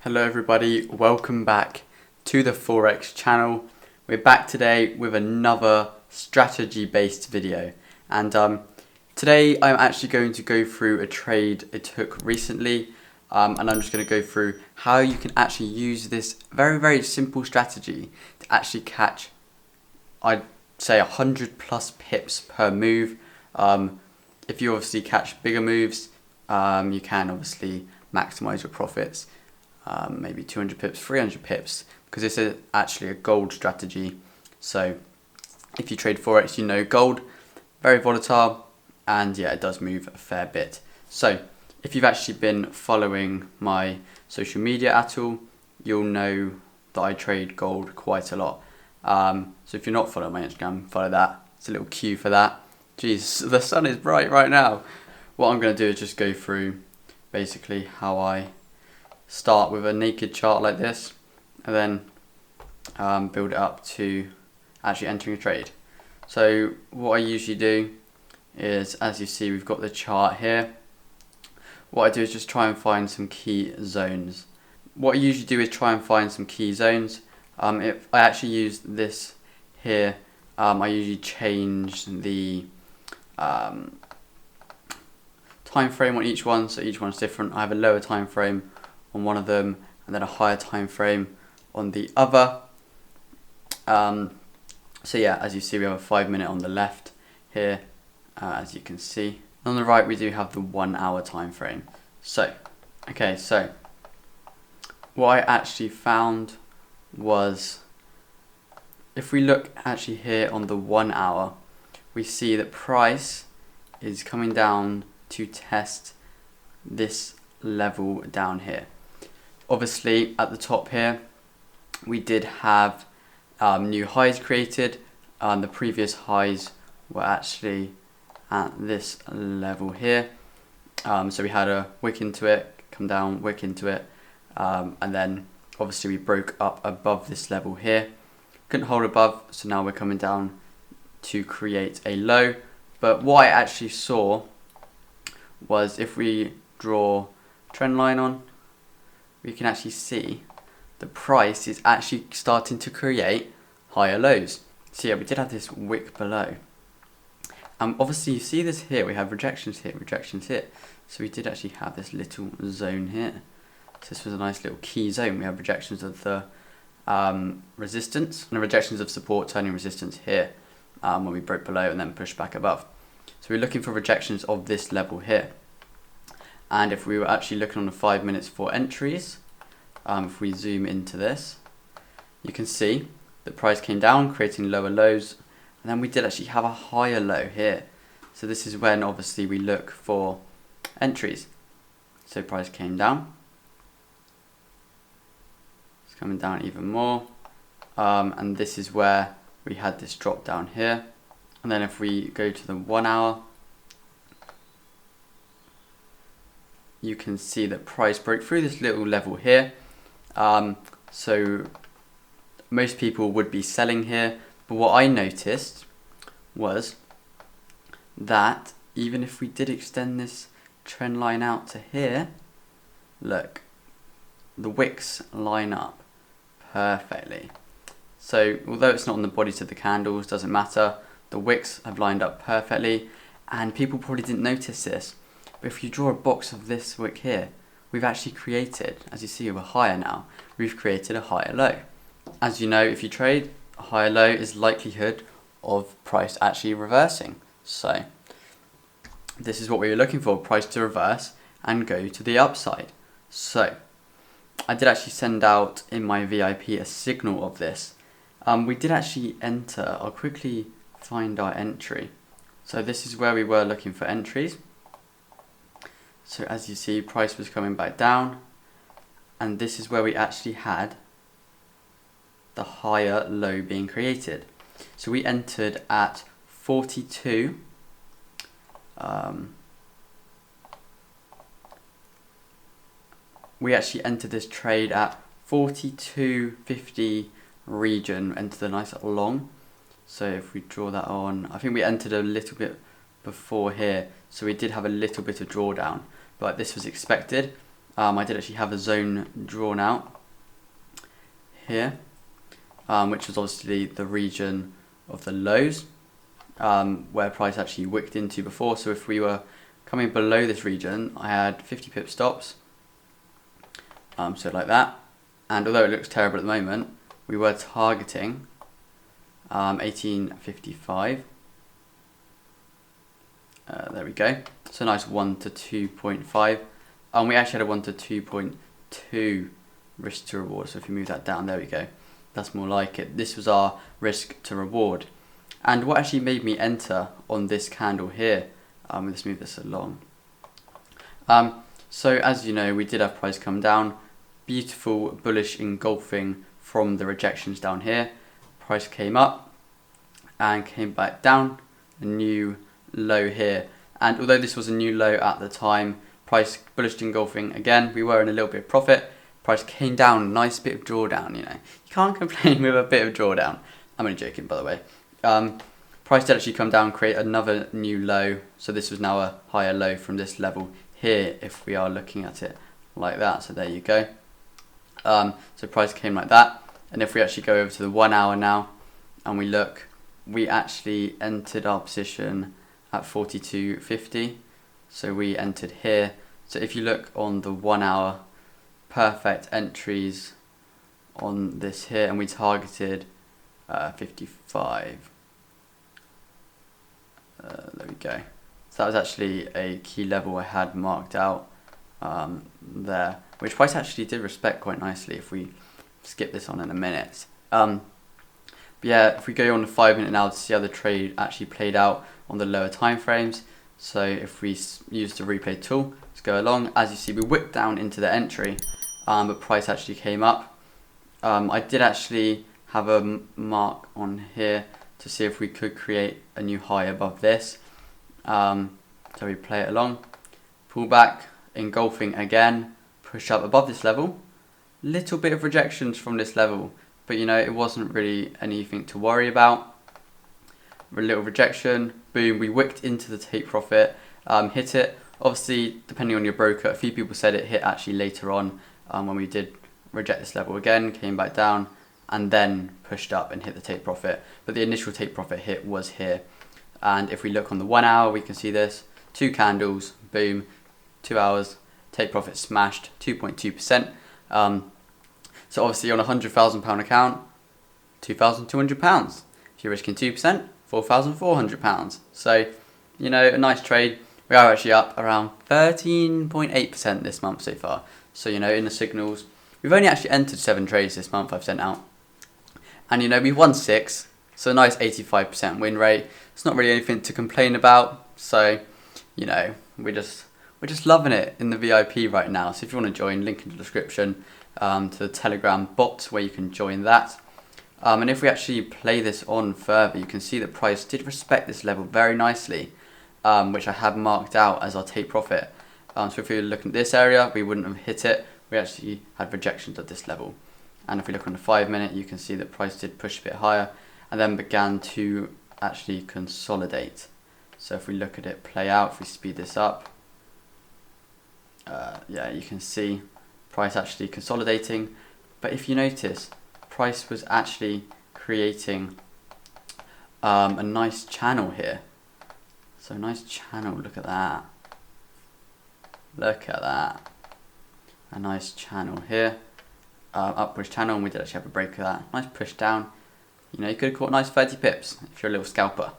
Hello everybody, welcome back to the Forex channel. We're back today with another strategy based video, and today I'm actually going to go through a trade I took recently, and I'm just going to go through how you can actually use this very simple strategy to actually catch, I'd say, 100 plus pips per move. If you obviously catch bigger moves, you can obviously maximize your profits. Maybe 200 pips, 300 pips, because this is actually a gold strategy. So if you trade Forex, you know gold, very volatile, and yeah, it does move a fair bit. So if you've actually been following my social media at all, you'll know that I trade gold quite a lot. So if you're not following my Instagram, follow that. It's a little cue for that. Jeez, the sun is bright right now. What I'm going to do is just go through basically how I start with a naked chart like this, and then build it up to actually entering a trade. So what I usually do is, as you see, we've got the chart here. What I do is just try and find some key zones. What I usually do is try and find some key zones. If I actually use this here, I usually change the time frame on each one, so each one's different. I have a lower time frame on one of them, and then a higher time frame on the other. So yeah, as you see, we have a 5 minute on the left here, as you can see. On the right, we do have the 1 hour time frame. So what I actually found was, if we look actually here on the 1 hour, we see that price is coming down to test this level down here. Obviously at the top here we did have new highs created. The previous highs were actually at this level here, so we had a wick into it, come down, wick into it, and then obviously we broke up above this level here, couldn't hold above, so now we're coming down to create a low. But what I actually saw was, if we draw trend line on, we can actually see the price is actually starting to create higher lows. So yeah, we did have this wick below. Obviously you see this here, we have rejections here, rejections here. So we did actually have this little zone here. So this was a nice little key zone. We have rejections of the resistance and rejections of support turning resistance here, when we broke below and then pushed back above. So we're looking for rejections of this level here. And if we were actually looking on the 5 minutes for entries, if we zoom into this, you can see the price came down, creating lower lows, and then we did actually have a higher low here. So this is when obviously we look for entries. So price came down, it's coming down even more, and this is where we had this drop down here. And then if we go to the 1 hour, you can see that price broke through this little level here. So most people would be selling here, but what I noticed was that even if we did extend this trend line out to here, look, the wicks line up perfectly. So although it's not on the bodies of the candles, doesn't matter, the wicks have lined up perfectly, and people probably didn't notice this. But if you draw a box of this wick here, we've actually created, as you see, we're higher now, we've created a higher low. As you know, if you trade, a higher low is likelihood of price actually reversing. So this is what we were looking for, price to reverse and go to the upside. So I did actually send out in my VIP a signal of this. We did actually enter. I'll quickly find our entry. So this is where we were looking for entries. So as you see, price was coming back down, and this is where we actually had the higher low being created. So we entered at 42. We actually entered this trade at 42.50 region, entered a nice long. So if we draw that on, I think we entered a little bit before here, so we did have a little bit of drawdown, but this was expected. I did actually have a zone drawn out here, which was obviously the region of the lows, where price actually wicked into before. So if we were coming below this region, I had 50 pip stops, so like that. And although it looks terrible at the moment, we were targeting 1855. There we go. So nice 1 to 2.5. And we actually had a 1 to 2.2 risk to reward. So if you move that down, there we go. That's more like it. This was our risk to reward. And what actually made me enter on this candle here, let's move this along. So as you know, we did have price come down. Beautiful bullish engulfing from the rejections down here. Price came up and came back down, a new low here. And although this was a new low at the time, price bullish engulfing again, we were in a little bit of profit. Price came down, nice bit of drawdown, you know. You can't complain with a bit of drawdown. I'm only joking, by the way. Price did actually come down, create another new low. So this was now a higher low from this level here, if we are looking at it like that. So there you go. So price came like that. And if we actually go over to the 1 hour now and we look, we actually entered our position at 42.50. So we entered here. So if you look on the 1 hour, perfect entries on this here, and we targeted 55. There we go. So that was actually a key level I had marked out there, which price actually did respect quite nicely if we skip this on in a minute. But yeah, if we go on the 5 minute now to see how the trade actually played out on the lower time frames. So if we use the replay tool, let's go along. As you see, we whipped down into the entry, but price actually came up. I did actually have a mark on here to see if we could create a new high above this. So we play it along, pull back, engulfing again, push up above this level. Little bit of rejections from this level, but you know, it wasn't really anything to worry about. A little rejection, boom, we wicked into the take profit, hit it. Obviously, depending on your broker, a few people said it hit actually later on when we did reject this level again, came back down, and then pushed up and hit the take profit. But the initial take profit hit was here. And if we look on the 1 hour, we can see this, 2 candles, boom, 2 hours, take profit smashed, 2.2%. So obviously on a £100,000 account, £2,200. If you're risking 2%, £4,400. So, you know, a nice trade. We are actually up around 13.8% this month so far. So, you know, in the signals, we've only actually entered 7 trades this month I've sent out. And, you know, we've won 6. So a nice 85% win rate. It's not really anything to complain about. So, you know, we're just loving it in the VIP right now. So if you want to join, link in the description to the Telegram bot where you can join that. And if we actually play this on further, you can see that price did respect this level very nicely, which I have marked out as our take profit. So if we were looking at this area, we wouldn't have hit it. We actually had rejections at this level. And if we look on the 5 minute, you can see that price did push a bit higher and then began to actually consolidate. So if we look at it play out, if we speed this up, yeah, you can see price actually consolidating. But if you notice, price was actually creating a nice channel here. So nice channel, look at that. Look at that. A nice channel here. Upwards channel, and we did actually have a break of that. Nice push down. You know, you could have caught nice 30 pips if you're a little scalper.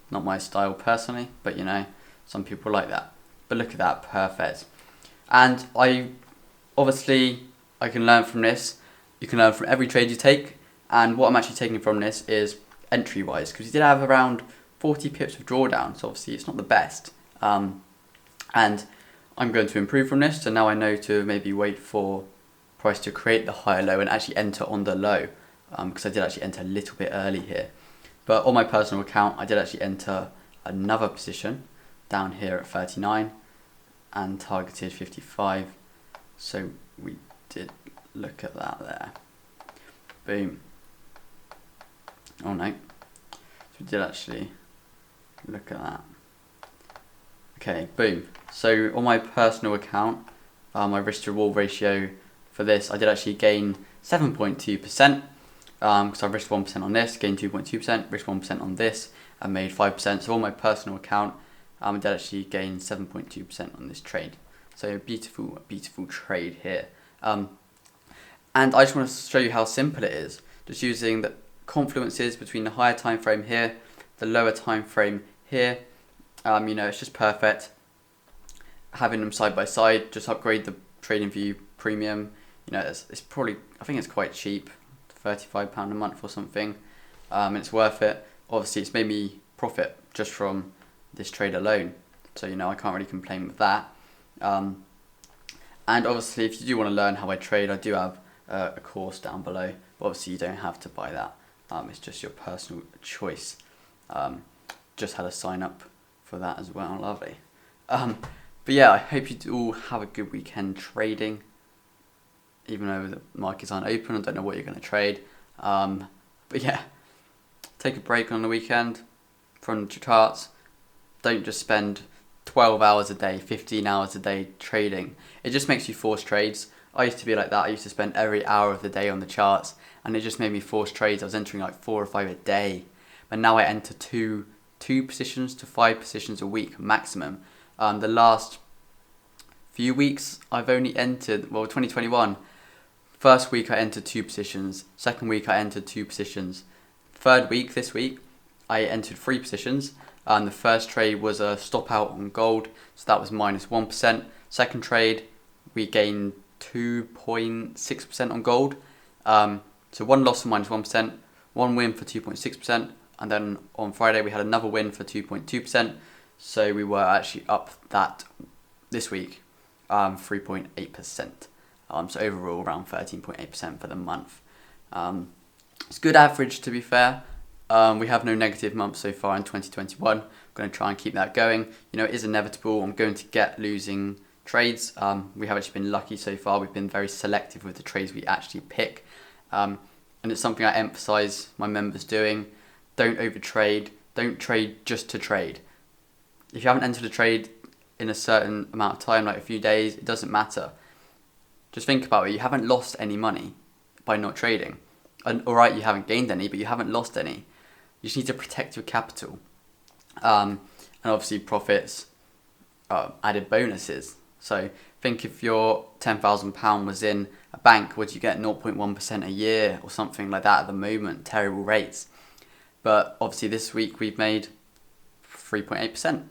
Not my style personally, but you know, some people like that. But look at that, perfect. And obviously, I can learn from this. You can learn from every trade you take. And what I'm actually taking from this is entry-wise, because you did have around 40 pips of drawdown, so obviously it's not the best. And I'm going to improve from this, so now I know to maybe wait for price to create the higher low and actually enter on the low, because I did actually enter a little bit early here. But on my personal account, I did actually enter another position down here at 39 and targeted 55. So we did look at that there. Boom. Oh no. So we did actually look at that. Okay, boom. So on my personal account, my risk to reward ratio for this, I did actually gain 7.2%, because I risked 1% on this, gained 2.2%, risked 1% on this, and made 5%. So on my personal account, I did actually gain 7.2% on this trade. So a beautiful trade here. And I just want to show you how simple it is, just using the confluences between the higher time frame here, the lower time frame here. It's just perfect. Having them side by side, just upgrade the TradingView Premium. It's probably, I think it's quite cheap, £35 a month or something. It's worth it. Obviously, it's made me profit just from this trade alone. So, I can't really complain with that. And obviously, if you do want to learn how I trade, I do have a course down below. But obviously, you don't have to buy that. It's just your personal choice. Just had a sign up for that as well. Lovely. But yeah, I hope you all have a good weekend trading. Even though the markets aren't open, I don't know what you're going to trade. But yeah, take a break on the weekend from the charts. Don't just spend 12 hours a day, 15 hours a day trading. It just makes you force trades. I used to be like that. I used to spend every hour of the day on the charts, and it just made me force trades. I was entering like 4 or 5 a day. But now I enter two positions to 5 positions a week maximum. The last few weeks I've only entered, 2021, first week I entered 2 positions, second week I entered 2 positions, third week, this week, I entered 3 positions. The first trade was a stop out on gold, so that was minus 1%. Second trade, we gained 2.6% on gold. So 1 loss for minus 1%, 1 win for 2.6%, and then on Friday we had another win for 2.2%. So we were actually up that this week, 3.8%. So overall around 13.8% for the month. It's good average, to be fair. We have no negative months so far in 2021. I'm going to try and keep that going. It is inevitable. I'm going to get losing trades. We have actually been lucky so far. We've been very selective with the trades we actually pick. And it's something I emphasize my members doing. Don't overtrade. Don't trade just to trade. If you haven't entered a trade in a certain amount of time, like a few days, it doesn't matter. Just think about it. You haven't lost any money by not trading. And alright, you haven't gained any, but you haven't lost any. You just need to protect your capital. And obviously profits, added bonuses. So think if your £10,000 was in a bank, would you get 0.1% a year or something like that at the moment? Terrible rates. But obviously this week we've made 3.8%.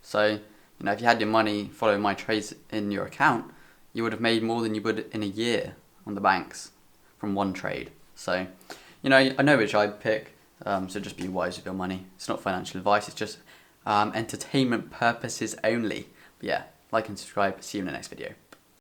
So, if you had your money following my trades in your account, you would have made more than you would in a year on the banks from one trade. So, I know which I'd pick, so just be wise with your money. It's not financial advice, it's just entertainment purposes only. But yeah, like and subscribe. See you in the next video.